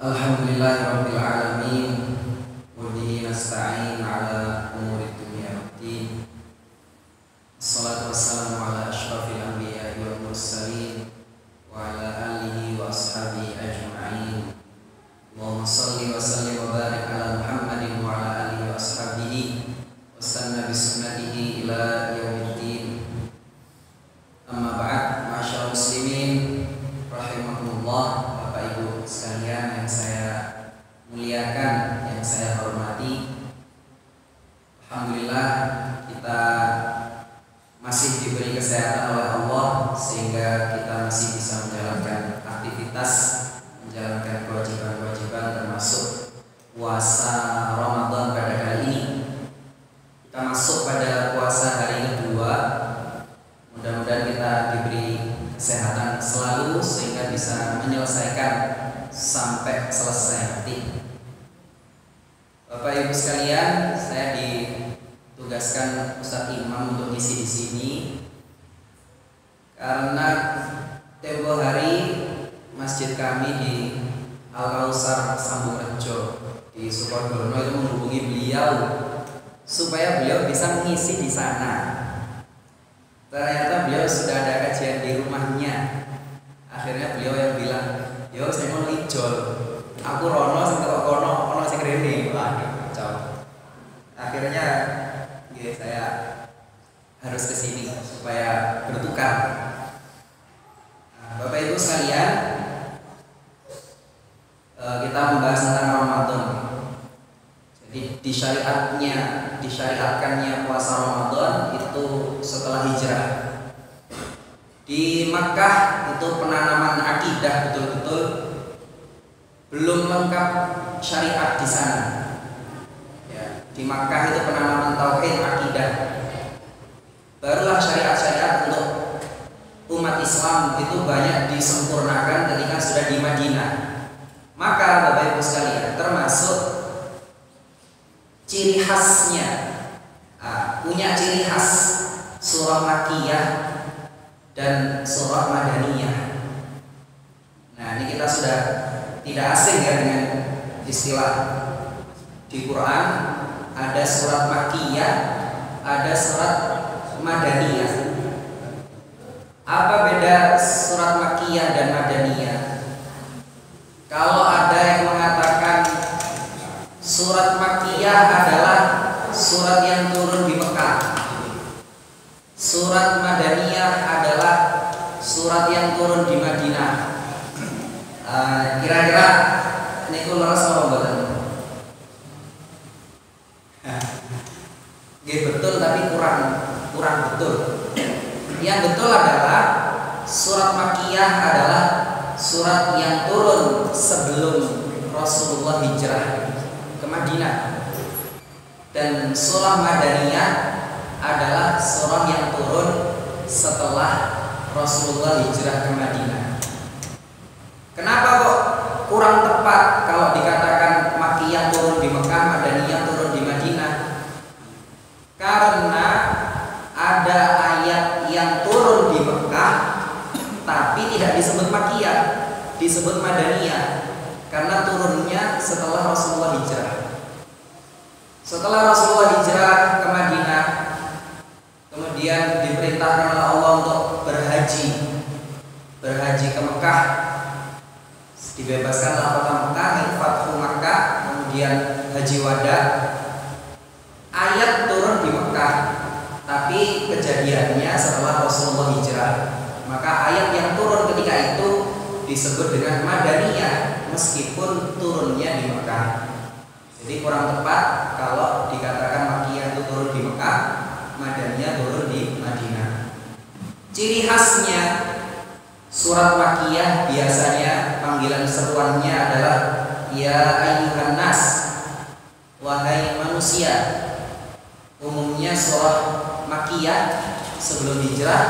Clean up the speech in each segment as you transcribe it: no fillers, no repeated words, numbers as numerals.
Alhamdulillahirabbil alamin wa bihi nasta'in ala umuri dunya waddin. Wassalatu wassalamu ala asyrafil anbiya'i wal mursalin wa ala alihi wa ashabihi ajma'in. Allahumma shalli wa sallim wa barik ala Muhammadin wa ala alihi wa ashabihi wa sanna bi sunnatihi ila yaumiddin. Amma ba'd, ma'asyiral muslimin rahimakumullah. Bapak Ibu sekalian yang saya muliakan, yang saya hormati, alhamdulillah kita masih diberi kesehatan oleh Allah sehingga kita masih bisa menjalankan aktivitas, menjalankan kewajiban-kewajiban termasuk puasa Ramadan pada kali ini. Kita masuk pada puasa hari kedua. Mudah-mudahan kita diberi kesehatan selalu sehingga bisa menyelesaikan sampai selesai nanti. Bapak Ibu sekalian, saya ditugaskan Ustadz Imam untuk ngisi di sini karena tempo hari masjid kami di Al-Kausar Sambungrejo di Sukodono itu menghubungi beliau supaya beliau bisa mengisi di sana. Ternyata beliau sudah ada kajian di rumahnya. Akhirnya beliau yang bilang, "Yo, saya mau lijol. Aku rono sing teko kono sing rene." Waduh, kacau. Akhirnya saya harus ke sini supaya bertukar. Nah, Bapak Ibu sekalian, kita membahas tentang Ramadan. Jadi disyariatkannya puasa Ramadan itu setelah hijrah. Di Makkah itu penanaman akidah betul-betul belum lengkap syariat di sana. Ya, di Makkah itu penanaman tauhid akidah. Barulah syariat-syariat untuk umat Islam itu banyak disempurnakan ketika sudah di Madinah. Maka Bapak Ibu sekalian, termasuk ciri khasnya, punya ciri khas surah Makkiyah dan surah Madaniyah. Nah, ini kita sudah tidak asing ya dengan istilah. Di Quran ada surat Makkiyah, ada surat Madaniyah. Apa beda surat Makkiyah dan Madaniyah? Kalau ada yang mengatakan surat Makkiyah adalah surat yang turun di Mekah, surat Madaniyah adalah surat yang turun di Madinah. Kira-kira niku leres apa mboten? Nggih betul, tapi kurang betul. Yang betul adalah surat Makkiyah adalah surat yang turun sebelum Rasulullah hijrah ke Madinah. Dan surah Madaniyah adalah surah yang turun setelah Rasulullah hijrah ke Madinah. Kenapa kok kurang tepat kalau dikatakan Makkiyah turun di Mekah, Madaniyah turun di Madinah? Karena ada ayat yang turun di Mekah tapi tidak disebut Makkiyah, disebut Madaniyah karena turunnya setelah Rasulullah hijrah. Setelah Rasulullah hijrah ke Madinah, kemudian diperintahkan oleh Allah untuk berhaji ke Mekah. Dibebaskanlah kota Mekah, Fathu Makkah, kemudian haji wada. Ayat turun di Mekah, tapi kejadiannya setelah Rasulullah hijrah. Maka ayat yang turun ketika itu disebut dengan Madaniyah meskipun turunnya di Mekah. Jadi kurang tepat kalau dikatakan Makkiyah itu turun di Mekah, Madaniyah turun di Madinah. Ciri khasnya surat Makkiyah biasanya panggilan seruannya adalah ya ayyuhan nas, wahai manusia. Umumnya surah Makkiyah sebelum hijrah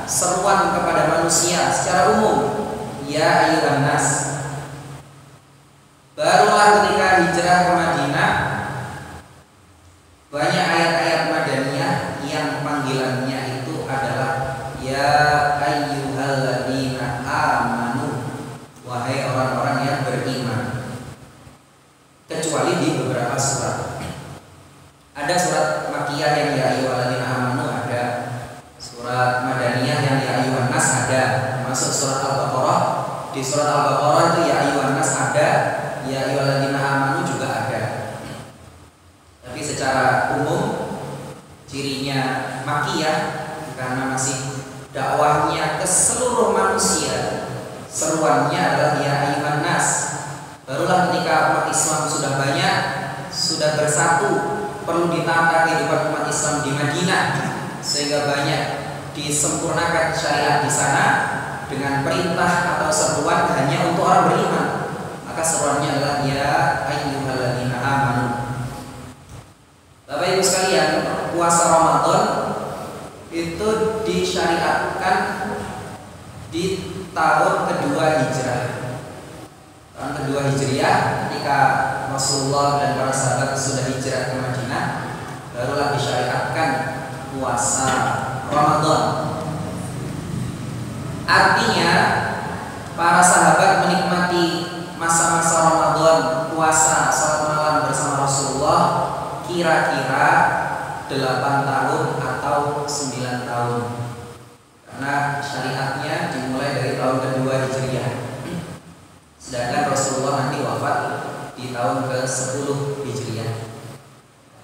seruan kepada manusia secara umum, ya ayyuhan nas. Barulah ketika hijrah ke Madinah banyak ayat-ayat Madaniyah yang panggilannya itu adalah ya ayyuhalladzina amanu, wahai orang-orang yang beriman. beberapa surat. Ada surat Makkiyah yang ya ayyuhalladzina amanu, ada surat Madaniyah yang ya ayyuhan nas, ada masuk surat Al-Baqarah. Di surat Al-Baqarah itu ya ayyuhan nas ada, ya ayyuhalladzina amanu juga ada. Tapi secara umum cirinya Makkiyah karena masih dakwahnya ke seluruh manusia, seruannya adalah ya ayyuhan nas. Barulah ketika umat Islam sudah banyak, sudah bersatu, perlu ditata kehidupan umat Islam di Madinah sehingga banyak disempurnakan syariat di sana dengan perintah atau seruan hanya untuk orang beriman. Maka seruannya adalah ya ayyuhalladzina amanu. Bapak Ibu sekalian, puasa Ramadan itu disyariatkan di tahun kedua Hijrah. Tahun kedua Hijriah, ketika Rasulullah dan para sahabat sudah hijrah ke Madinah, barulah disyariatkan puasa Ramadan. Artinya para sahabat menikmati masa-masa Ramadan, puasa, salat malam bersama Rasulullah kira-kira 8 tahun atau 9 tahun. Karena syariatnya dimulai dari tahun kedua Hijriah. Sedangkan Rasulullah nanti wafat di tahun ke-10 Hijriah.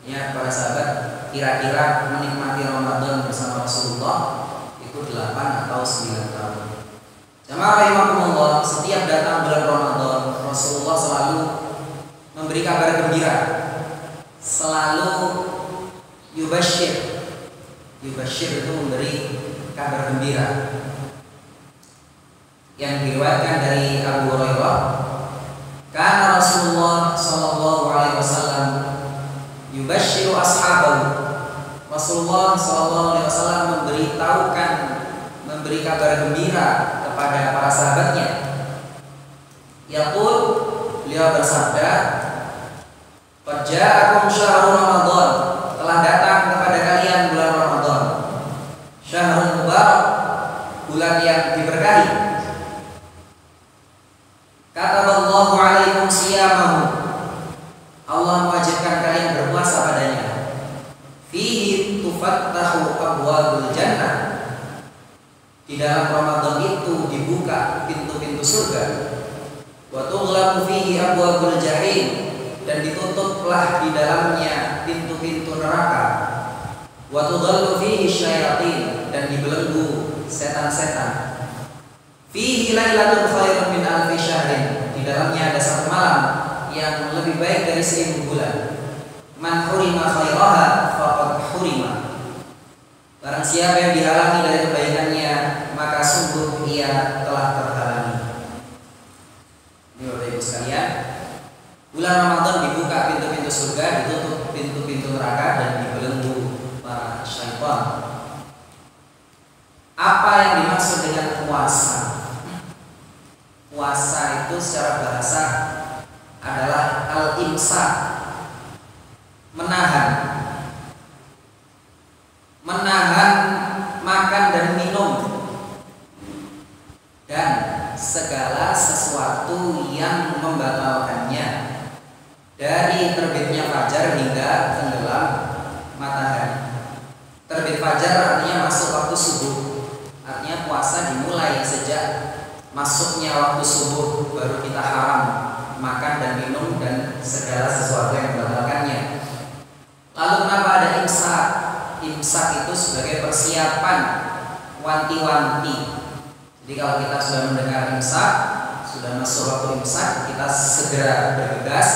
Ya, para sahabat kira-kira menikmati Ramadan bersama Rasulullah itu 8 atau 9 tahun. Jamaah rahimakumullah, setiap datang bulan Ramadan, Rasulullah selalu memberi kabar gembira. Selalu yubasyir. Yubasyir itu memberi kabar gembira. Yang diriwayatkan dari Abu Hurairah, karena Rasulullah sallallahu alaihi wasallam yubasyiru ashabahu. Rasulullah sallallahu alaihi wasallam memberitahukan, memberi kabar gembira kepada para sahabatnya. Yaqul, beliau bersabda, qad ja'akum syahrul Ramadan, telah datang kepada kalian bulan Ramadan. Syahrul mubarak, bulan yang diberkahi. Kataballahu alaikum siyamahu, Allah mewajibkan kalian berpuasa padanya. Fihi tufattahu abwabul jannah, di dalam Ramadan itu dibuka pintu-pintu surga. Wa tughlaqu fihi abwabul jahim, dan ditutuplah di dalamnya pintu-pintu neraka. Wa tudallu fihi syayatin, dan dibelenggu setan-setan. Fihi lailatul khairun min alfi syahrin, di dalamnya ada satu malam yang lebih baik dari 1000 bulan. Man hurima khairaha faqad hurima, barang siapa yang dihalangi dari kebaikannya, maka sungguh ia telah terhalangi. Ini Bapak Ibu sekalian, bulan Ramadan dibuka pintu-pintu surga, ditutup pintu-pintu neraka, dan dibelenggu para syaitan. Apa yang dimaksud dengan puasa? Puasa itu secara bahasa adalah al-imsak, menahan makan dan minum, dan segala sesuatu yang membatalkannya dari terbitnya fajar hingga tenggelam matahari. Terbit fajar artinya masuk waktu subuh, artinya puasa dimulai sejak masuknya waktu subuh, baru kita haram makan dan minum dan segala sesuatu yang membatalkannya. Lalu kenapa ada imsak? Imsak itu sebagai persiapan, wanti-wanti. Jadi kalau kita sudah mendengar imsak, sudah masuk waktu imsak, kita segera bergegas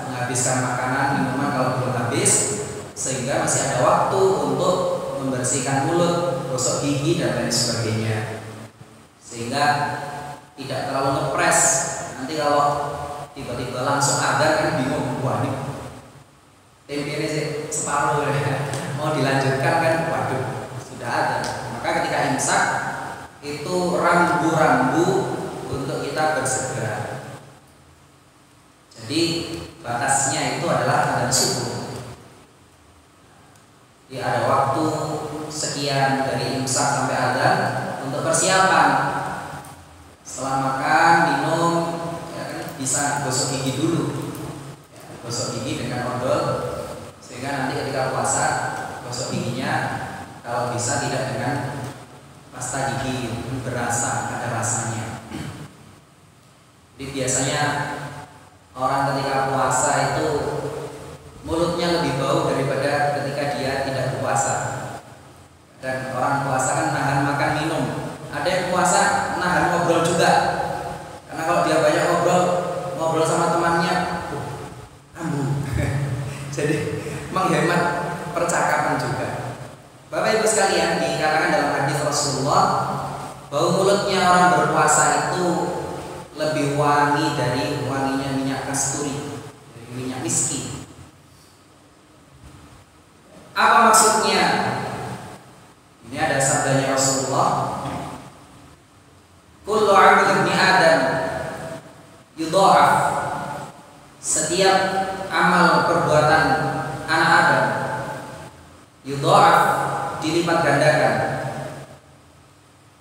menghabiskan makanan, minuman kalau belum habis, sehingga masih ada waktu untuk membersihkan mulut, gosok gigi dan lain sebagainya, sehingga tidak terlalu ngepres. Nanti kalau tiba-tiba langsung ada kan bingung, wah ini tempe ini sih separuh ya, mau dilanjutkan kan, waduh sudah ada. Maka ketika imsak itu rambu-rambu untuk kita bersegera. Jadi batasnya itu adalah adzan subuh. Jadi ada waktu sekian dari imsak sampai adzan untuk persiapan. Setelah makan, minum, ya kan, bisa gosok gigi dulu, ya, gosok gigi dengan odol biasanya orang ketika puasa itu mulutnya lebih bau daripada ketika dia tidak berpuasa. Dan orang puasa kan nahan makan minum. Ada yang puasa nahan ngobrol juga. Karena kalau dia banyak ngobrol sama temannya, ambu. Jadi menghemat percakapan juga. Bapak Ibu sekalian, dikatakan dalam hadis Rasulullah, bau mulutnya orang berpuasa itu lebih wangi dari wanginya minyak kasturi, dari minyak miski. Apa maksudnya? Ini ada sabdanya Rasulullah, kullu 'amali ibni Adam yudha'af. Setiap amal perbuatan anak Adam yudha'af, dilipat gandakan.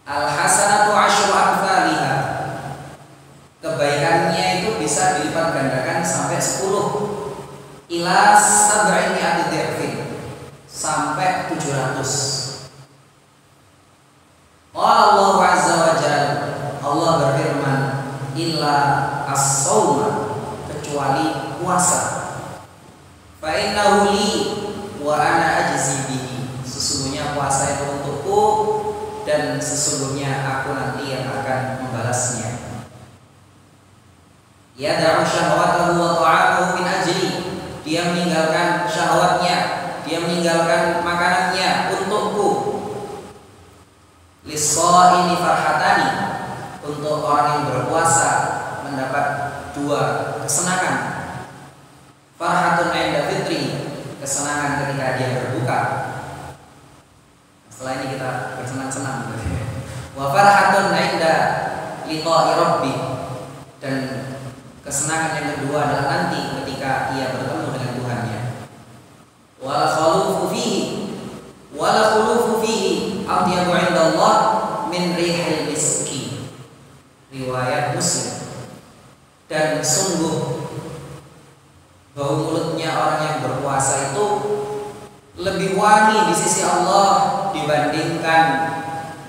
Al hasanatu asyru amsalha. Kebaikannya itu bisa dilipat gandakan sampai 10 ila sab'i mi'ati dhifin, sampai 700. Allah azza wa jalla, Allah berfirman, illa as-sauma, kecuali puasa. Fa innahu li wa ana ajzi bihi. Sesungguhnya puasa itu untukku dan sesungguhnya aku nanti yang akan membalasnya. Yada'u syahwatahu wa ta'amahu min ajli. Dia meninggalkan syahwatnya, dia meninggalkan makanannya untukku. Lis-shaimi farhatani, untuk orang yang berpuasa mendapat 2 kesenangan. Farhatun 'inda fitri, kesenangan ketika dia berbuka. Setelah ini kita bersenang-senang. Wa farhatun 'inda liqa'i rabbi, dan kesenangan yang kedua adalah nanti ketika ia bertemu dengan Tuhannya. Wal khulufu fihi atyabu 'indallah min rihil miski. Riwayat Muslim. Dan sungguh bau mulutnya orang yang berpuasa itu lebih wangi di sisi Allah dibandingkan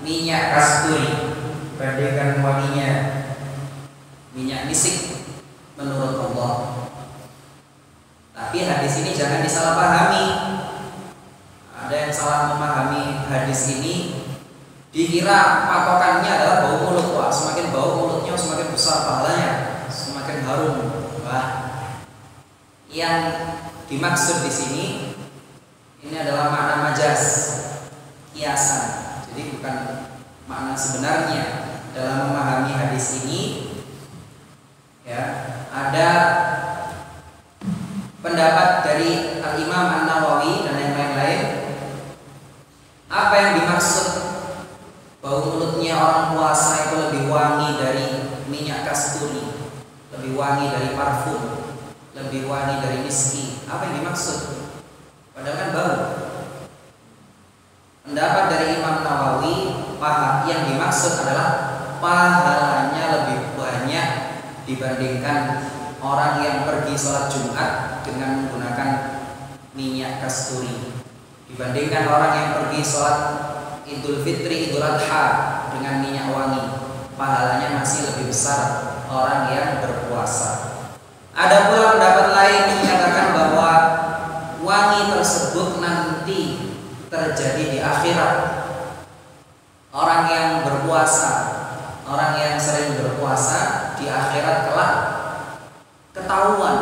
minyak kasturi, dibandingkan wanginya minyak misik menurut Allah. Tapi hadis ini jangan disalahpahami. Ada yang salah memahami hadis ini, dikira patokannya adalah bau mulut. Wah, semakin bau mulutnya semakin besar pahalanya, semakin harum. Wah, yang dimaksud di sini ini adalah makna majaz, kiasan. Jadi bukan makna sebenarnya dalam memahami hadis ini. Ya, ada pendapat dari Al-Imam An-Nawawi dan yang lain-lain. Apa yang dimaksud bau mulutnya orang puasa itu lebih wangi dari minyak kasturi, lebih wangi dari parfum, lebih wangi dari miski? Apa yang dimaksud? Padahal kan bau. Pendapat dari Imam Nawawi, yang dimaksud adalah pahalanya lebih banyak dibandingkan orang yang pergi sholat Jumat dengan menggunakan minyak kasturi, dibandingkan orang yang pergi sholat Idul Fitri, Idul Adha dengan minyak wangi. Pahalanya masih lebih besar orang yang berpuasa. Ada pula pendapat lain yang menyatakan bahwa wangi tersebut nanti terjadi di akhirat. Orang yang berpuasa, orang yang sering berpuasa di akhirat kelak ketahuan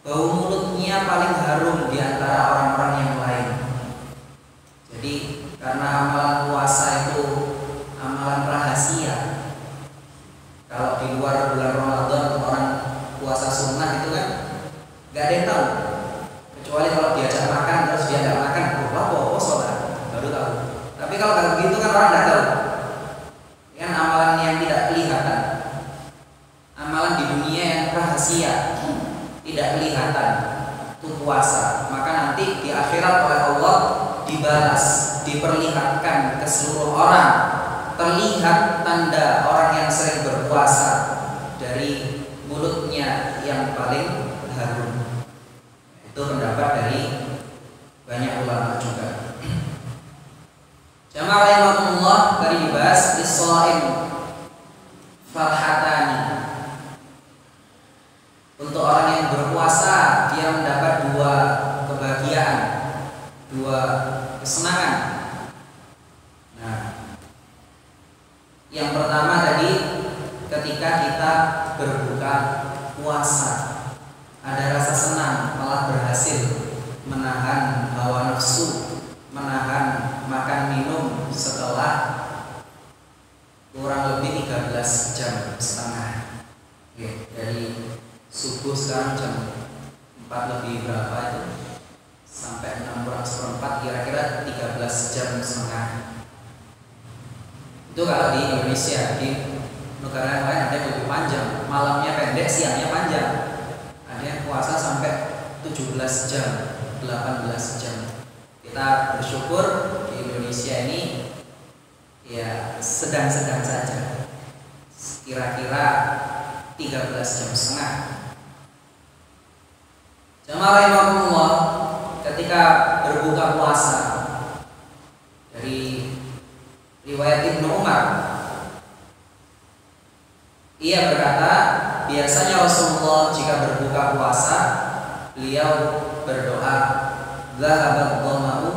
bau mulutnya paling harum di antara orang-orang yang lain. Jadi karena amalan puasa itu amalan rahasia. Kalau di luar bulan Ramadan orang puasa sunnah itu kan gak ada yang tahu, kecuali kalau diajak makan terus dia gak makan, apa sholat baru tahu. Tapi kalau kayak begitu kan orang gak tahu. Kan amalan yang tidak kelihatan, amalan di dunia yang rahasia, tidak kelihatan, itu puasa. Maka nanti di akhirat oleh Allah dibalas, diperlihatkan ke seluruh orang. Terlihat tanda orang yang sering berpuasa dari mulutnya yang paling harum. Itu pendapat dari banyak ulama juga. Jamaah rahimahumullah, tadi dibahas lis-shaim farhatani. Untuk orang yang berpuasa dia mendapat dua kebahagiaan, dua kesenangan. Nah, yang pertama tadi ketika kita berbuka puasa ada rasa senang, malah berhasil menahan hawa nafsu, menahan makan minum setelah kurang lebih 13 jam setengah. Oke, dari subuh sekarang jam 4 lebih berapa itu? Sampai 6 kurang seperempat, kira-kira 13 jam setengah. Itu kalau di Indonesia. Di negara yang lain ada yang lebih panjang, malamnya pendek, siangnya panjang. Ada yang puasa sampai 17 jam, 18 jam. Kita bersyukur di Indonesia ini ya sedang-sedang saja, kira-kira 13 jam setengah. Jamaah rahimakumullah, ketika berbuka puasa, dari riwayat Ibnu Umar, ia berkata biasanya Rasulullah jika berbuka puasa beliau berdoa, zahabat dhama'u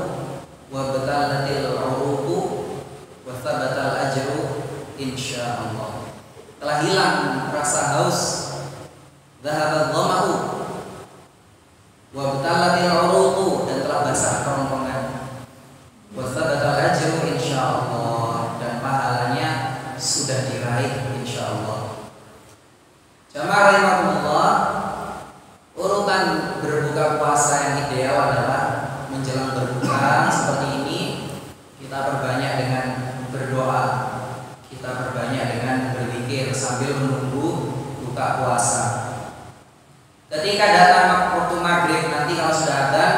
wa batalatil uruqu wa thabatal ajru insyaallah. Telah hilang rasa haus, zahabat dhama'u wa batalatil uruqu, dan telah basah kerongkongan, wa thabatal ajru insyaallah, dan pahalanya sudah diraih insyaallah. Jamaah rahimakumullah, urutan berbuka puasa yang ideal adalah menjelang berbuka seperti ini kita perbanyak dengan berdoa, kita perbanyak dengan berzikir sambil menunggu buka puasa. Ketika datang waktu maghrib nanti, kalau sudah adzan,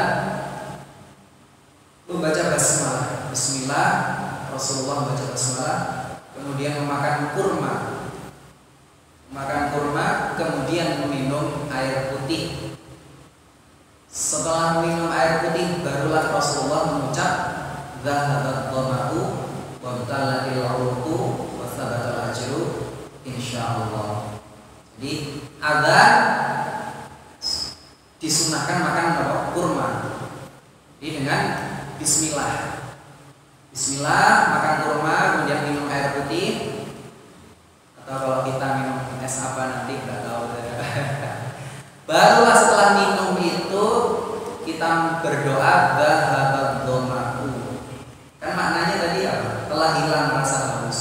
membaca basmalah, bismillah, Rasulullah membaca basmalah, kemudian memakan kurma, kemudian meminum air putih. Setelah minum air putih barulah Rasulullah mengucap zahabat dhama'u wa batalatil uruqu wa thabatal ajru insyaallah. Jadi adzan disunahkan makan kurma. Jadi dengan bismillah, makan kurma, kemudian minum air putih, atau kalau kita minum es apa nanti nggak tahu. Barulah setelah minum itu kita berdoa zahabat dhama'u. Kan maknanya tadi apa? Telah hilang rasa haus.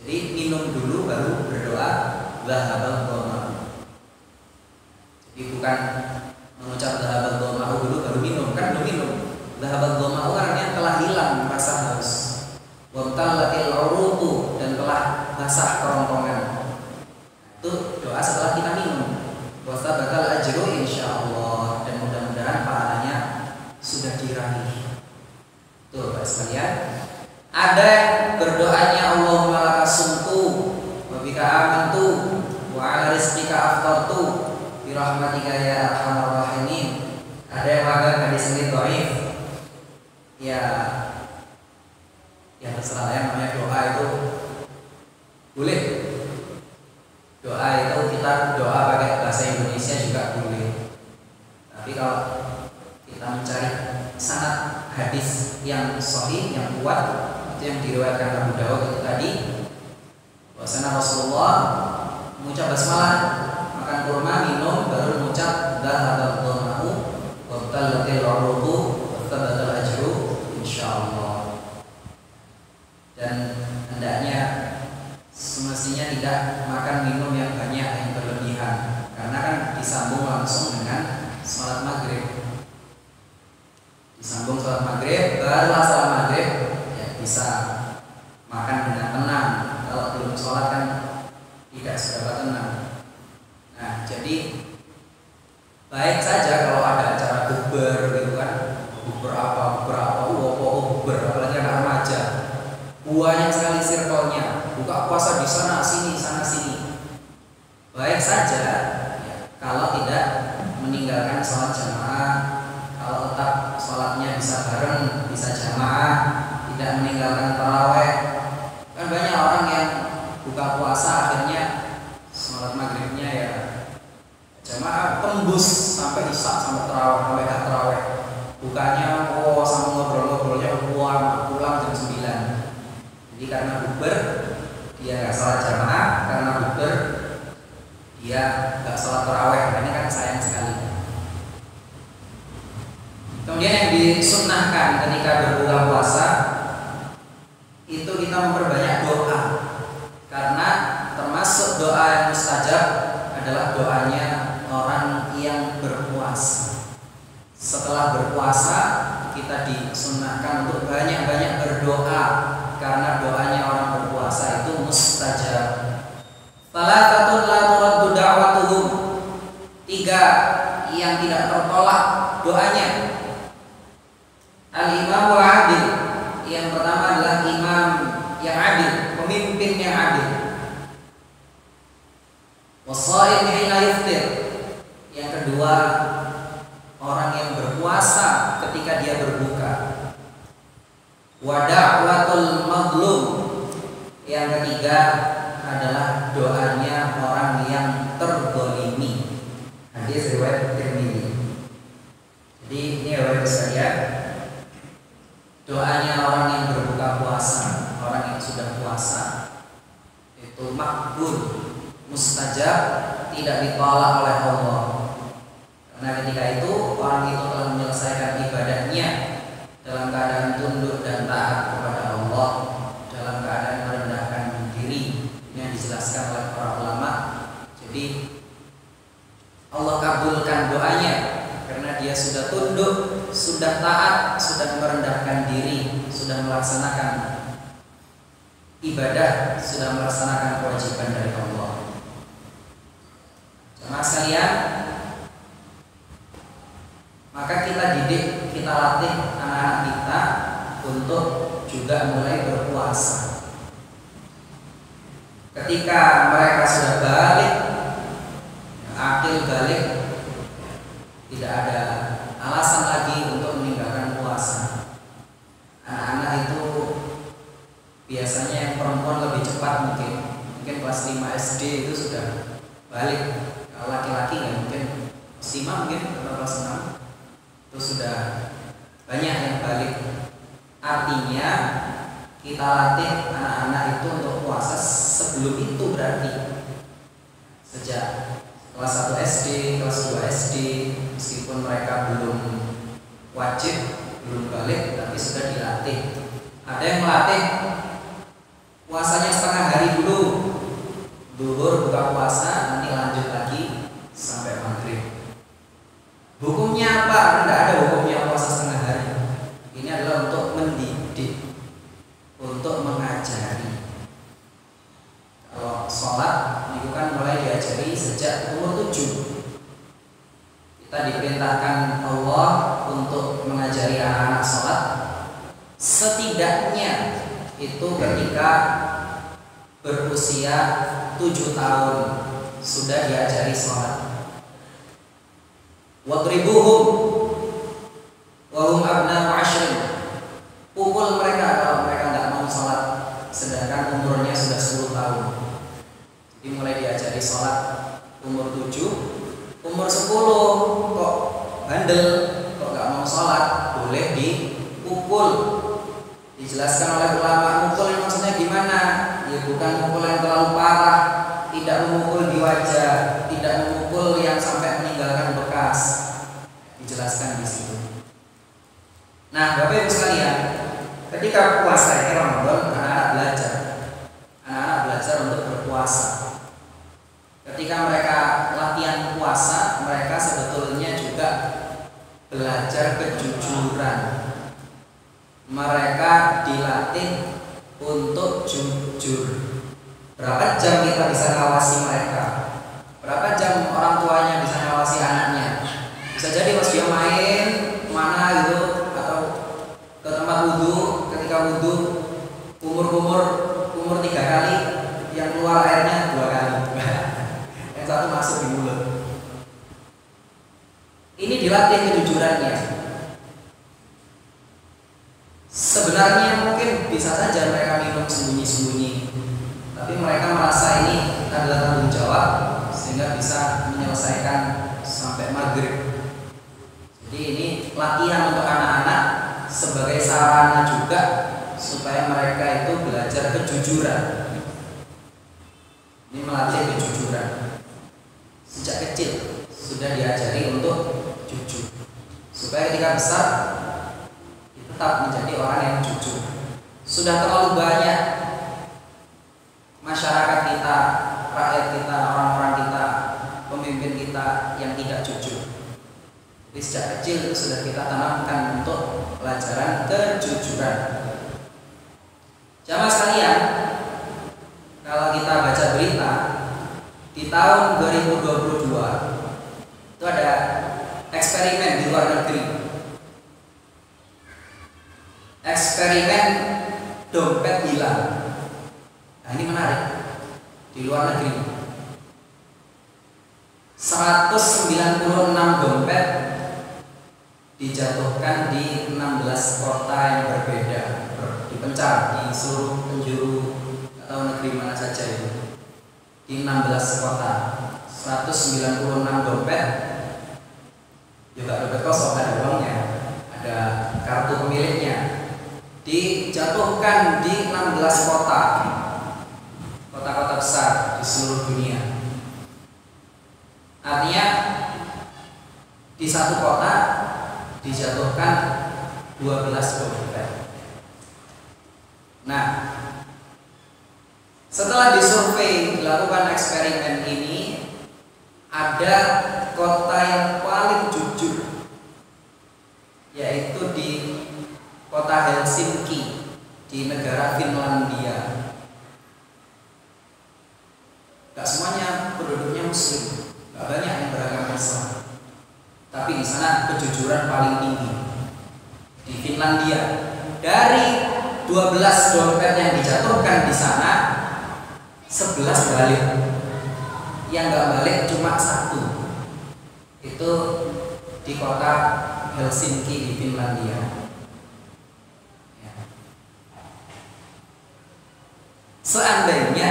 Jadi minum dulu baru berdoa zahabat dhama'u. Jadi bukan mengucap zahabat dhama'u dulu baru minum, kan belum minum. Zahabat dhama'u artinya telah hilang rasa haus. Wa talatil uruqu, dan telah basah kerongkongan. Itu doa setelah kita minum. Wa thabatal ajru insyaallah, dan mudah-mudahan pahalanya sudah diraih. Tuh Pak sekalian, ada yang berdoanya Allahumma lakasumtu wa bika amantu wa ala rizqika aftartu bi rahmatika ya arhamar rahimin. Ada yang menganggap hadis ini dhaif. Ya terserah ya, namanya doa itu boleh. Doa itu kita doa pakai bahasa Indonesia juga boleh. Tapi kalau kita mencari sanad hadis yang sahih, yang kuat, itu yang diriwayatkan Abu Dawud itu tadi, bahwasanya Rasulullah mengucap basmalah, makan kurma, minum, baru mengucap zahabat dhama'u wa batalatil uruqu wa thabatal ajru insyaallah. Dan hendaknya semestinya tidak makan minum yang banyak, yang berlebihan, karena kan disambung langsung dengan salat maghrib. Disambung salat maghrib, barulah salat maghrib ya bisa makan dengan tenang. Kalau belum sholat kan tidak seberapa tenang. Nah, jadi baik saja kalau ada acara bukber gitu kan, bukber bukber, apalagi anak remaja, banyak sekali circle-nya, buka puasa di sana sini. Baik saja ya, kalau tidak meninggalkan sholat jamaah, kalau tetap sholatnya bisa bareng, bisa jamaah, tidak meninggalkan taraweh. Kan banyak orang yang buka puasa akhirnya sholat maghribnya ya jamaah tembus sampai isya, sampai terawih, sampai terawih. Bukannya sampai ngobrol-ngobrolnya pulang jam 9. Jadi karena bukber dia nggak sholat jamaah, karena bukber dia nggak sholat terawih. Ini kan sayang sekali. Kemudian yang disunnahkan ketika berbuka puasa itu kita memperbanyak doa, karena termasuk doa yang mustajab adalah doanya orang yang berpuasa. Setelah berpuasa kita disunnahkan untuk banyak-banyak berdoa, karena doanya orang berpuasa itu mustajab. Salatatun la turaddu da'watuhum, 3 yang tidak tertolak doanya. Al-imamul adil, yang pertama adalah imam yang adil, pemimpin yang adil. Wassaim hina yuftir, yang kedua orang yang berpuasa ketika dia berbuka. Wa da'watul mazlum, yang ketiga adalah doanya orang yang terzalimi. Hadis riwayat Tirmidzi. Jadi ini riwayat sekalian, doanya orang yang berbuka puasa, orang yang sudah puasa itu makbul, mustajab, tidak ditolak oleh Allah. Karena ketika itu orang itu telah menyelesaikan ibadahnya dalam keadaan tunduk dan taat kepada Allah, dalam keadaan merendahkan diri. Ini yang dijelaskan oleh para ulama. Jadi Allah kabulkan doanya karena dia sudah tunduk, sudah taat, sudah merendahkan diri, sudah melaksanakan ibadah, sudah melaksanakan kewajiban dari Allah. Jemaah sekalian, maka kita didik, kita latih anak-anak kita untuk juga mulai berpuasa. Ketika mereka sudah balik, akil balik, tidak ada alasan lagi untuk meninggalkan puasa. Anak-anak itu biasanya yang perempuan lebih cepat, mungkin kelas 5 SD itu sudah balik. Kalau laki-laki ya mungkin kelas 5, mungkin kelas 6 itu sudah banyak yang balik. Artinya kita latih anak-anak itu untuk puasa sebelum itu, berarti sejak kelas 1 SD, kelas 2 SD, meskipun mereka belum wajib, belum balik, tapi sudah dilatih. Ada yang melatih puasanya setengah hari dulu, duhur buka puasa, nanti lanjut lagi sampai maghrib. Hukumnya apa? Tidak ada hukumnya puasa setengah hari. Ini adalah untuk mendidik, untuk mengajari. Kalau sholat itu kan mulai diajari sejak umur 7. Kita diperintahkan Allah untuk mengajari anak-anak sholat setidaknya itu ketika berusia 7 tahun sudah diajari sholat. Wadribuhum wa hum abna'u 'ashrin, pukul mereka kalau mereka tidak mau sholat sedangkan umurnya sudah 10 tahun. Jadi mulai diajari sholat umur 7, umur 10 kok bandel, kok gak mau sholat, boleh dipukul. Dijelaskan oleh ulama, mukul yang maksudnya gimana? Ya bukan mukul yang terlalu parah, tidak memukul di wajah, tidak memukul yang sampai meninggalkan bekas. Dijelaskan di situ. Nah, Bapak Ibu sekalian, ketika puasa ini Ramadan, anak-anak belajar untuk berpuasa. Ketika mereka latihan puasa, mereka sebetulnya juga belajar kejujuran. Mereka dilatih untuk jujur. Berapa jam kita bisa ngawasi mereka? Berapa jam orang tuanya bisa ngawasi anaknya? Bisa jadi pas dia main mana gitu, atau ke tempat wudhu, ketika wudhu umur 3 kali, yang keluar airnya 2 kali. Yang satu masuk di mulut. Ini dilatih kejujurannya. Sebenarnya mungkin bisa saja mereka minum sembunyi-sembunyi, tapi mereka merasa sehingga bisa menyelesaikan sampai maghrib. Jadi ini latihan untuk anak-anak sebagai sarana juga supaya mereka itu belajar kejujuran. Ini melatih kejujuran sejak kecil, sudah diajari untuk jujur supaya ketika besar tetap menjadi orang yang jujur. Sudah terlalu banyak masyarakat kita, rakyat kita, orang-orang kita, pemimpin kita yang tidak jujur. Jadi sejak kecil itu sudah kita tanamkan untuk pelajaran kejujuran. Jamaah sekalian, kalau kita baca berita di tahun 2022 itu ada eksperimen di luar negeri. Eksperimen dompet hilang. Nah, ini menarik. Di luar negeri 196 dompet dijatuhkan di 16 kota yang berbeda, dipencar di seluruh penjuru atau negeri mana saja itu. Di 16 kota 196 dompet, juga dompet kosong, ada uangnya, ada kartu pemiliknya, dijatuhkan di 16 kota, kota-kota besar di seluruh dunia. Artinya di satu kota dijatuhkan 12 dompet. Nah, setelah disurvei, dilakukan eksperimen ini, ada kota yang paling jujur, yaitu di kota Helsinki di negara Finlandia. Gak semuanya penduduknya Muslim, gak banyak yang beragama Islam, tapi di sana kejujuran paling tinggi. Di Finlandia, dari 12 dompet yang dijatuhkan di sana, 11 balik. Yang gak balik cuma 1. Itu di kota Helsinki di Finlandia. Seandainya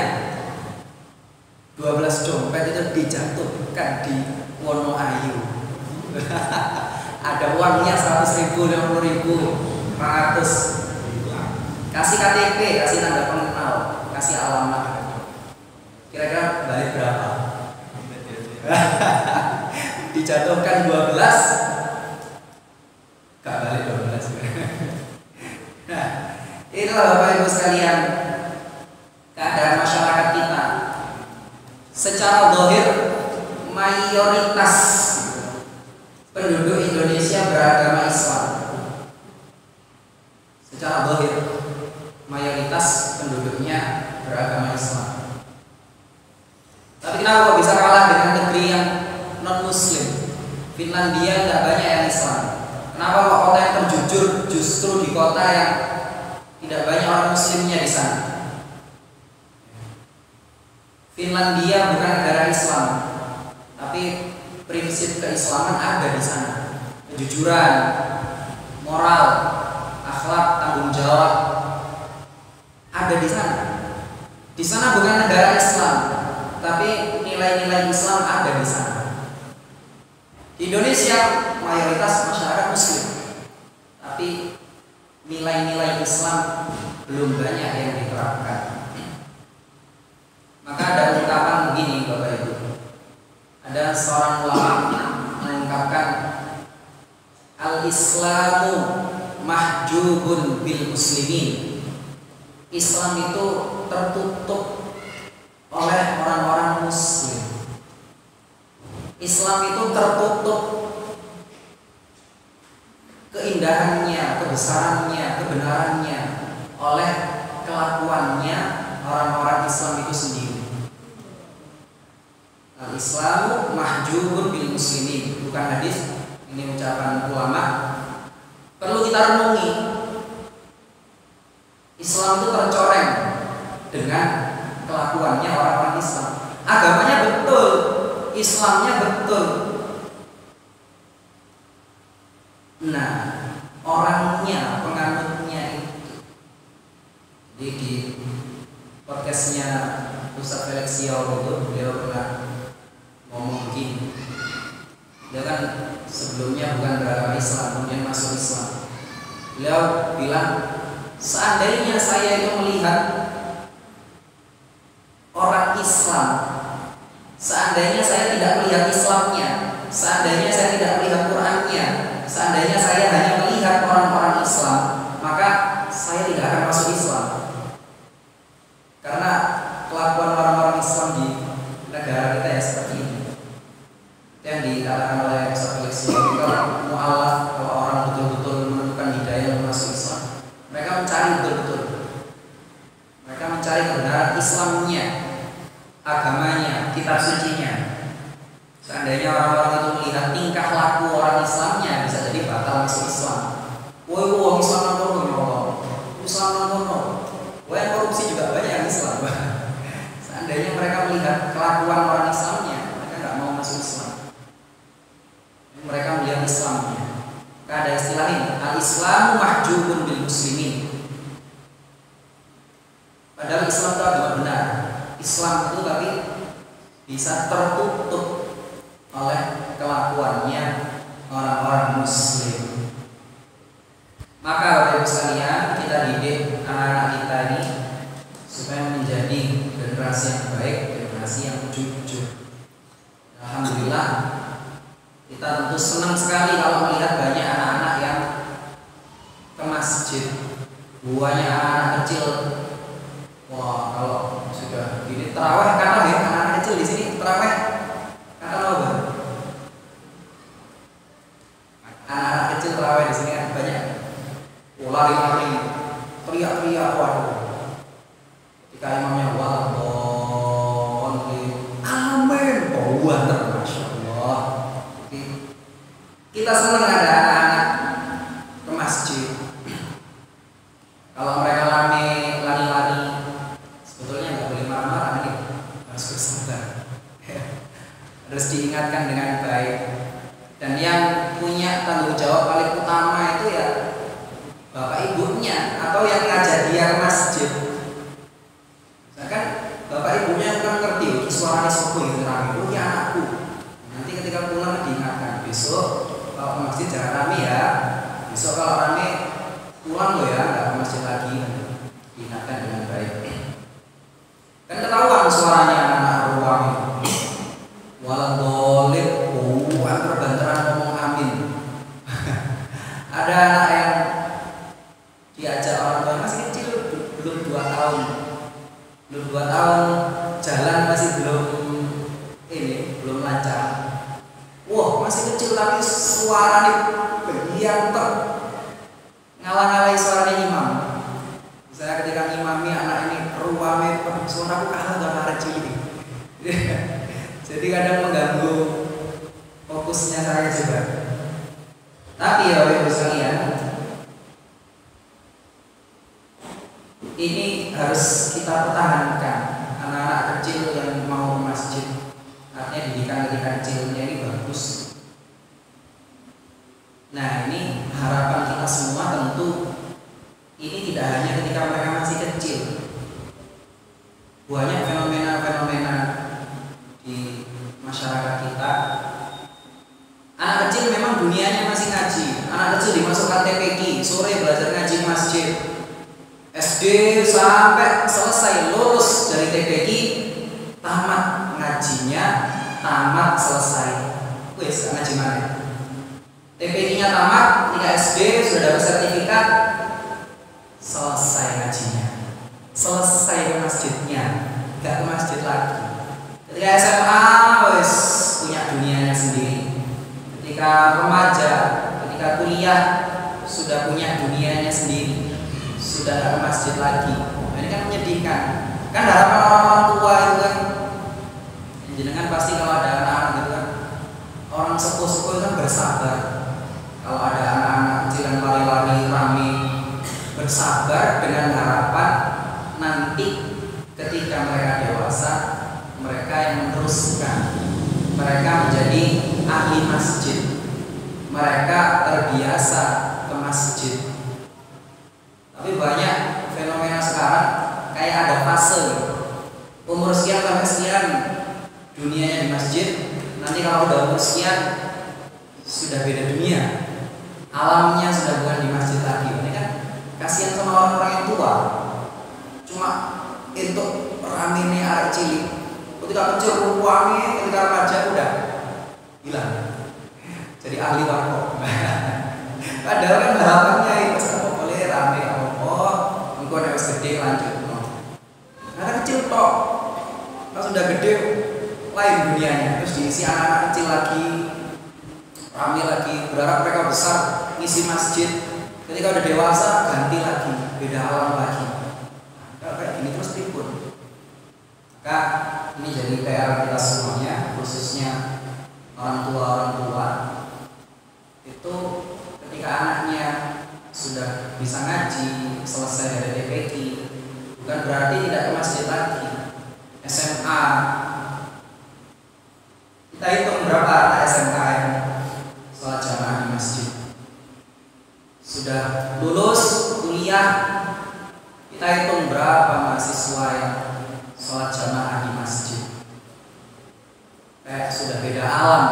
12 dompet itu dijatuhkan di Wonoayu, ada uangnya 100.000, 50.000, 100. Kasih KTP, kasih tanda pengenal, kasih alamat. Kira-kira balik berapa? Dijatuhkan 12, gak balik 12. Nah, itulah Bapak Ibu sekalian keadaan masyarakat kita. Secara zahir mayoritas penduduk Indonesia beragama Islam. Secara zahir mayoritas penduduknya beragama Islam. Tapi kenapa kok bisa kalah dengan negeri yang non Muslim? Finlandia tidak banyak yang Islam. Kenapa kok kota yang terjujur justru di kota yang tidak banyak orang Muslimnya di sana? Finlandia bukan negara Islam, tapi prinsip keislaman ada di sana. Kejujuran, moral, akhlak, tanggung jawab ada di sana. Di sana bukan negara Islam, tapi nilai-nilai Islam ada di sana. Di Indonesia mayoritas masyarakat Muslim, tapi nilai-nilai Islam belum banyak yang diterapkan. Maka ada ungkapan begini Bapak Ibu. Ada seorang ulama mengungkapkan al-Islamu mahjubun bil muslimin. Islam itu tertutup oleh orang-orang Muslim. Islam itu tertutup keindahannya, kebesarannya, kebenarannya oleh kelakuannya orang-orang Islam itu sendiri. Al-Islamu mahjubun bil muslimin, bukan hadis, ini ucapan ulama. Perlu kita renungi. Islam itu tercoreng dengan kelakuannya orang-orang Islam. Agamanya betul, Islamnya betul. Nah, orangnya, penganutnya itu. Jadi di podcastnya Ustaz Felix Siau itu beliau pernah ngomong begini. Dia kan sebelumnya bukan beragama Islam, kemudian masuk Islam. Beliau bilang, seandainya saya itu melihat orang Islam, seandainya saya tidak melihat Islamnya, seandainya saya tidak melihat Qurannya, seandainya saya hanya melihat orang-orang Islam, maka saya tidak akan masuk Islam. Karena kelakuan orang-orang Islam di negara kita ya seperti ini. Yang dikatakan oleh Ustaz Felix kalau mu'alaf, kalau orang betul-betul menemukan hidayah masuk Islam, mereka mencari betul-betul, mereka mencari kebenaran Islamnya, agamanya, kitab sucinya. Seandainya orang-orang itu melihat tingkah laku orang Islamnya, bisa jadi batal masuk Islam. Woi, Islam nono ya Allah, Islam nono, woi korupsi juga banyak yang Islam. Seandainya mereka melihat kelakuan orang Islamnya, mereka nggak mau masuk Islam. Mereka melihat Islamnya. Ada istilah ini, al-Islamu mahjubun bil muslimin. Padahal Islam itu adalah benar. Islam itu tapi bisa tertutup oleh kelakuannya orang-orang Muslim. Maka Bapak Ibu sekalian, kita didik anak-anak kita ini supaya menjadi generasi yang baik, generasi yang jujur. Alhamdulillah, kita tentu senang sekali kalau melihat banyak anak-anak yang ke masjid. Banyak anak-anak kecil. Wah, kalau sudah gini tarawih, kata ya anak-anak kecil di sini tarawih kata apa? Anak-anak kecil tarawih di sini kan banyak. Lari-lari, teriak-teriak, waduh. Ketika imamnya waladhdallin, amin, banter, masya Allah. Kita senang ada anak-anak ke masjid. Kalau mereka lari-lari, sebetulnya nggak boleh marah-marah nih, harus bersabar. Harus diingatkan dengan baik. Dan yang punya tanggung jawab paling utama itu ya bapak ibunya atau yang ngajak dia ke masjid. Misalkan bapak ibunya kan ngerti suaranya sopo itu rame, oh ya anakku. Nanti ketika pulang diingatkan, besok kalau ke masjid jangan rame ya. Besok kalau rame pulang lo ya, nggak ke masjid lagi. Diingatkan dengan baik. Kan ketahuan suaranya anak ruang itu. Waladhdallin, terbantaran ngomong amin. Ada anak yang diajak orang tua masih kecil, belum 2 tahun, jalan masih belum lancar. Wah, masih kecil tapi suaranya bagian ngalah-ngalahi suaranya imam. Saya ketika ngimami anak ini ruame, suaraku kalah gak kecil ini. Jadi kadang mengganggu fokusnya saya juga. Tapi ya Bapak Ibu sekalian, ini harus kita pertahankan. Anak-anak kecil yang mau ke masjid, artinya didikan ketika kecilnya ini bagus. Nah, ini harapan kita semua tentu ini tidak hanya ketika mereka masih kecil. Banyak fenomena-fenomena di masyarakat kita. Anak kecil memang dunianya masih ngaji. Anak kecil dimasukkan TPQ, sore belajar ngaji masjid. SD sampai selesai lulus dari TPQ, tamat ngajinya, tamat selesai. Wes ngaji mana? TPQ-nya tamat, ketika SD sudah dapat sertifikat, selesai ngajinya, selesai ke masjidnya, nggak ke masjid lagi. Ketika SMA, wes punya dunianya sendiri. Ketika remaja, ketika kuliah, sudah punya dunianya sendiri, sudah tidak ke masjid lagi. Nah, ini kan menyedihkan. Kan harapan orang-orang tua itu kan, jenengan pasti kalau ada anak-anak gitu kan, orang sepuh-sepuh itu kan bersabar. Kalau ada anak-anak kecil yang lari-lari rame, bersabar dengan harapan nanti ketika mereka dewasa, mereka yang meneruskan, mereka menjadi ahli masjid, mereka terbiasa ke masjid. Tapi banyak fenomena sekarang kayak ada fase, umur sekian sampai sekian dunianya di masjid, Nanti kalau udah umur sekian sudah beda dunia, alamnya sudah bukan di masjid lagi. Ini kan kasihan sama orang-orang yang tua, cuma untuk ramene arek cilik. Ketika kecil ruangnya, ketika remaja udah hilang. Jadi ahli warkop. Padahal kan harapannya itu sama boleh rame apa, engkau nek wis gede lanjut. Anak kecil toh, kalau sudah gede lain dunianya. Terus diisi anak-anak kecil lagi, rame lagi, berharap mereka besar ngisi masjid. Ketika udah dewasa ganti lagi, beda alam lagi. Kalau kayak gini terus ribut. Maka ini jadi PR kita semuanya, khususnya orang tua itu ketika anaknya sudah bisa ngaji, selesai dari TPQ, bukan berarti tidak ke masjid lagi. SMA, kita hitung berapa anak SMA yang sholat jamaah di masjid. Sudah lulus kuliah, kita hitung berapa mahasiswa yang sholat jamaah di masjid. Kayak sudah beda alam,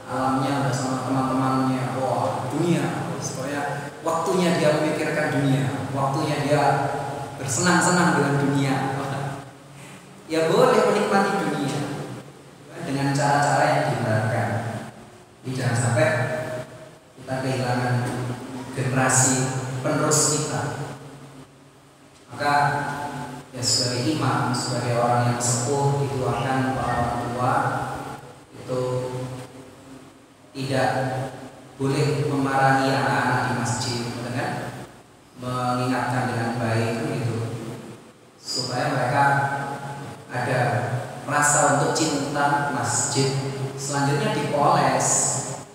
alamnya udah sama teman-temannya. Wah, dunia. Supaya waktunya dia memikirkan dunia, waktunya dia bersenang-senang dengan dunia. Ya boleh menikmati dunia dengan cara-cara yang dibenarkan. Jangan sampai kita kehilangan generasi penerus kita. Maka ya sebagai imam, sebagai orang yang sepuh dituakan para orang tua itu tidak boleh memarahi anak-anak di masjid, dengan mengingatkan dengan baik gitu, supaya mereka ada rasa untuk cinta masjid. Selanjutnya dipoles,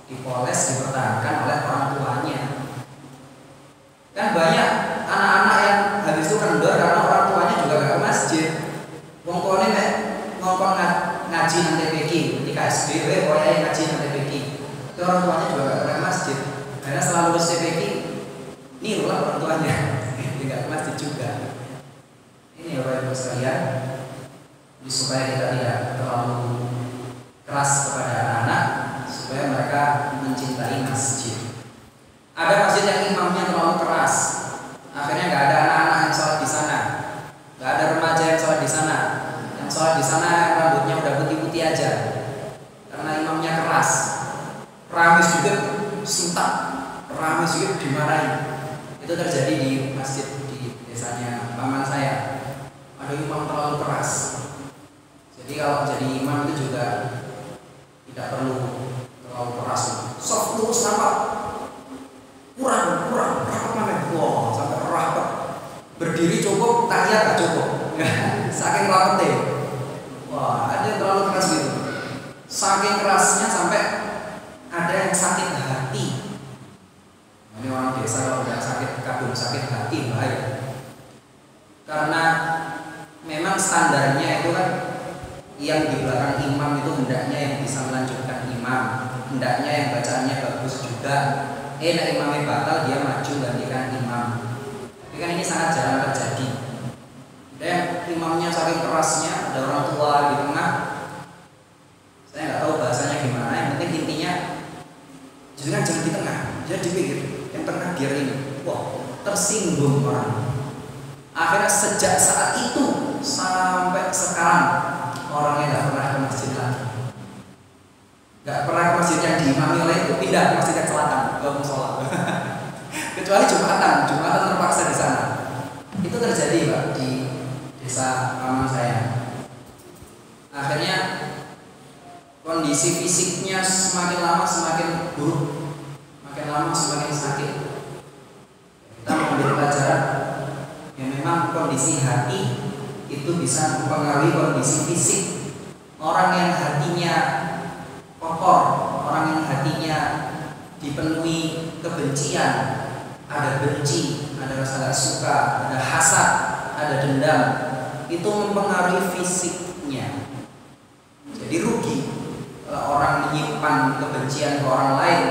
dipertahankan oleh orang tuanya. Kan banyak anak-anak yang habis itu kendor karena orang tuanya juga gak ke masjid. Wong-wong ini ngomong ngaji nanti TPQ, ketika SD, pokoknya ngaji nanti TPQ. Itu orang tuanya juga gak ke masjid. Karena setelah lulus TPQ, ini lah orang tuanya, tidak ke masjid juga. Ini ya Bapak Ibu sekalian, supaya kita tidak terlalu keras kepada anak-anak, supaya mereka mencintai masjid. Ada masjid yang imamnya terlalu keras, akhirnya nggak ada anak-anak yang sholat di sana, nggak ada remaja yang sholat di sana. Yang sholat di sana rambutnya udah putih-putih aja, karena imamnya keras. Ramis juga suntak, ramis juga dimarahi. Itu terjadi di masjid di desanya paman saya. Ada imam terlalu keras. Jadi kalau jadi imam itu juga tidak perlu terlalu keras. Soft lurus rapat, kurang rapat mana? Wow, sampai rapat. Berdiri cukup, tahiyat gak cukup. Saking rapatnya. Wah, ada yang terlalu keras gitu. Saking kerasnya sampai ada yang sakit hati. Ini orang desa kalau udah sakit kabur, sakit hati bahaya. Karena memang standarnya itu kan yang di belakang imam itu hendaknya yang bisa melanjutkan imam, hendaknya yang bacaannya bagus juga. Nah imamnya batal, dia maju gantikan imam. Tapi kan ini sangat jarang terjadi. Dan imamnya saking kerasnya, ada orang tua di tengah. Saya nggak tahu bahasanya gimana. Yang penting intinya jangan di tengah, jangan di pinggir. Yang tengah biar ini. Wah, tersinggung orang. Akhirnya sejak saat itu sampai sekarang orangnya nggak pernah ke masjid lagi, nggak pernah ke masjid yang diimami oleh itu, pindah ke masjid yang selatan ke musola. Kecuali jumatan terpaksa di sana. Itu terjadi Pak di desa paman saya. Akhirnya kondisi fisiknya semakin lama semakin buruk, makin lama semakin sakit. Kita mengambil pelajaran yang memang kondisi hati itu bisa mempengaruhi kondisi fisik. Orang yang hatinya kotor, orang yang hatinya dipenuhi kebencian, ada benci, ada rasa gak suka, ada hasad, ada dendam, itu mempengaruhi fisiknya. Jadi rugi kalau orang menyimpan kebencian ke orang lain,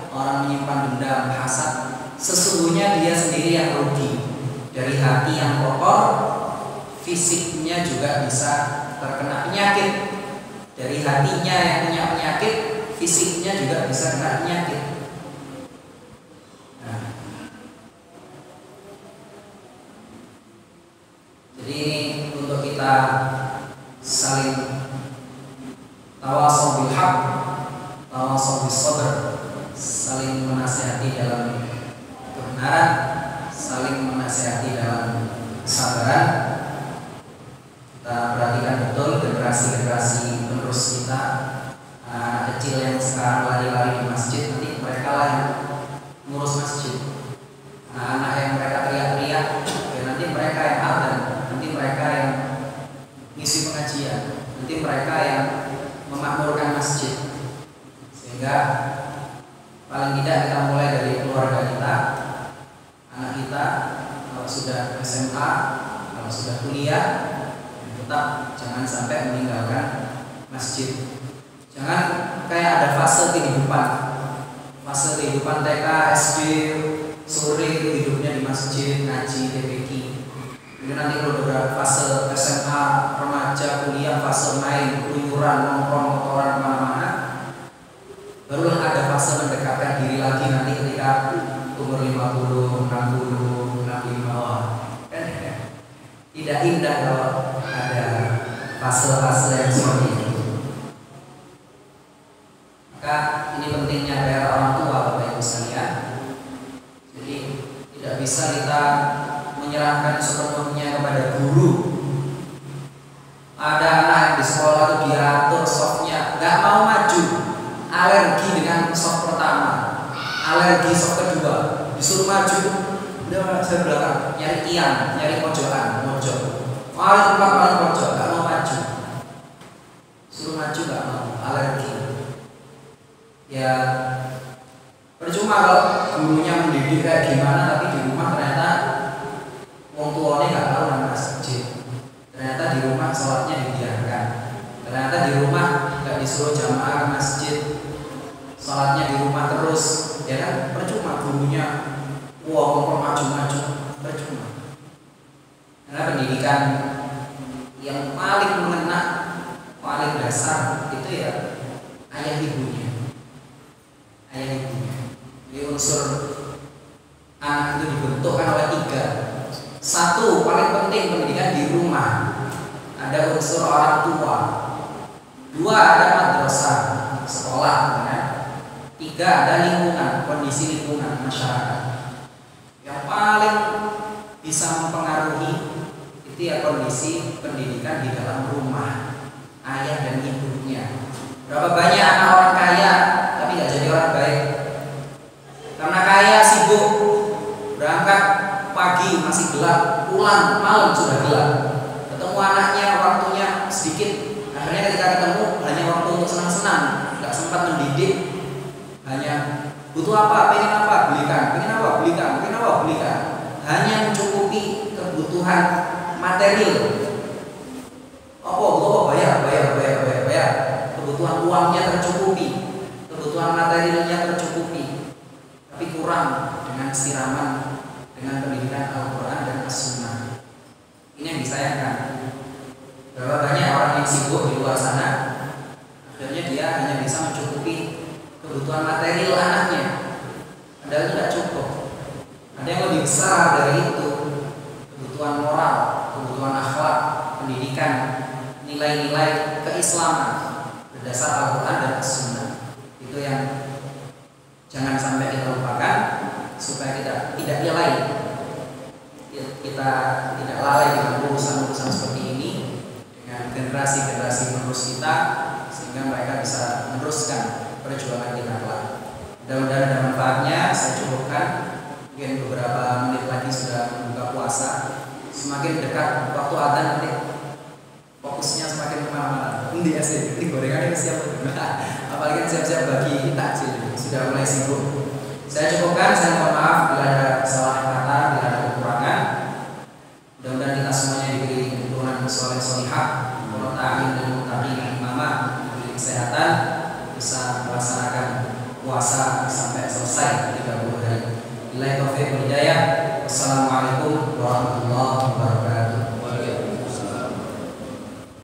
orang menyimpan dendam, hasad, sesungguhnya dia sendiri yang rugi. Dari hati yang kotor, fisiknya juga bisa terkena penyakit. Dari hatinya yang punya penyakit, fisiknya juga bisa kena penyakit. Nah, jadi untuk kita saling tawasau bil haq, tawasau bis sabr, saling menasihati dalam kebenaran, saling menasihati dalam kesabaran. Kita perhatikan betul generasi-generasi penerus kita, anak kecil yang sekarang lari-lari di masjid, nanti mereka lah yang ngurus masjid. Anak yang mereka teriak-teriak, ya nanti mereka yang adzan, nanti mereka yang ngisi pengajian, nanti mereka yang memakmurkan masjid. Sehingga paling tidak kita mulai dari keluarga kita, anak kita, kalau sudah SMA, kalau sudah kuliah, tetap jangan sampai meninggalkan masjid. Jangan kayak ada fase kehidupan TK, SD, sore itu hidupnya di masjid, ngaji, TPQ. Kemudian nanti kalau udah fase SMA, remaja, kuliah, fase main, keluyuran, nongkrong, motoran kemana-mana, barulah ada fase mendekatkan diri lagi nanti ketika umur 50, 60, 65. Tidak indah kalau ada fase-fase yang seperti itu. Maka ini pentingnya PR orang tua, Bapak Ibu sekalian. Jadi tidak bisa kita menyerahkan sepenuhnya kepada guru. Ada anak yang di sekolah itu diatur softnya, nggak mau maju, alergi dengan soft pertama, alergi soft kedua, disuruh maju, udah saya belakang, nyari tiang, nyari pojokan, mojok, paling tempat paling pojok, nggak mau maju, suruh maju nggak mau, alergi. Ya percuma kalau gurunya mendidik kayak gimana, tapi di rumah ternyata wong tuanya nggak tahu nama masjid. Ternyata di rumah sholatnya dibiarkan. Ternyata di rumah nggak disuruh jamaah ke masjid, sholatnya di rumah terus. Ya kan percuma gurunya mau maju-maju, percuma. Karena pendidikan yang paling mengena, paling dasar itu ya ayah ibunya. Ayah ibunya. Jadi unsur anak itu dibentukkan oleh 3. 1, paling penting pendidikan di rumah. Ada unsur orang tua. 2, ada madrasah, sekolah, kan? 3, ada lingkungan, kondisi lingkungan masyarakat. Yang paling bisa mempengaruhi itu ya kondisi pendidikan di dalam rumah, ayah dan ibunya. Berapa banyak anak orang kaya tapi nggak jadi orang baik? Karena kaya sibuk, berangkat pagi masih gelap, pulang malam sudah gelap. Ketemu anaknya waktunya sedikit, akhirnya ketika ketemu hanya waktu untuk senang-senang, nggak sempat mendidik. Hanya butuh apa, pengen apa, belikan, pengen apa, belikan, pengen apa, belikan. Hanya mencukupi kebutuhan material. Butuh apa, bayar. Kebutuhan uangnya tercukupi, kebutuhan materialnya tercukupi, tapi kurang dengan siraman, dengan pendidikan Al-Quran dan As-Sunnah. Ini yang disayangkan. Berapa banyak orang yang sibuk di luar sana, akhirnya dia hanya bisa mencukupi kebutuhan material anaknya, padahal itu tidak cukup. Ada yang lebih besar dari itu, kebutuhan moral, kebutuhan akhlak, pendidikan, nilai-nilai keislaman berdasar Al-Quran dan As-Sunnah. Itu yang jangan sampai kita lupakan, supaya kita tidak lalai, kita tidak lalai dengan urusan-urusan seperti ini, dengan generasi-generasi penerus kita, sehingga mereka bisa meneruskan perjuangan kita kelak. Mudah-mudahan ada manfaatnya. Saya cukupkan, mungkin beberapa menit lagi sudah membuka puasa. Semakin dekat waktu adzan nanti fokusnya semakin kemana-mana. Ini asli, ini gorengannya siap. Apalagi siap-siap bagi takjil, sudah mulai sibuk. Saya cukupkan, saya mohon maaf bila ada salah kata, bila ada kekurangan. Mudah-mudahan kita semuanya diberi keturunan soleh solihah, ta'in dan muttaqin imamah, diberi kesehatan, bisa melaksanakan puasa sampai selesai 30 hari. Billahi taufiq wal hidayah. Wassalamualaikum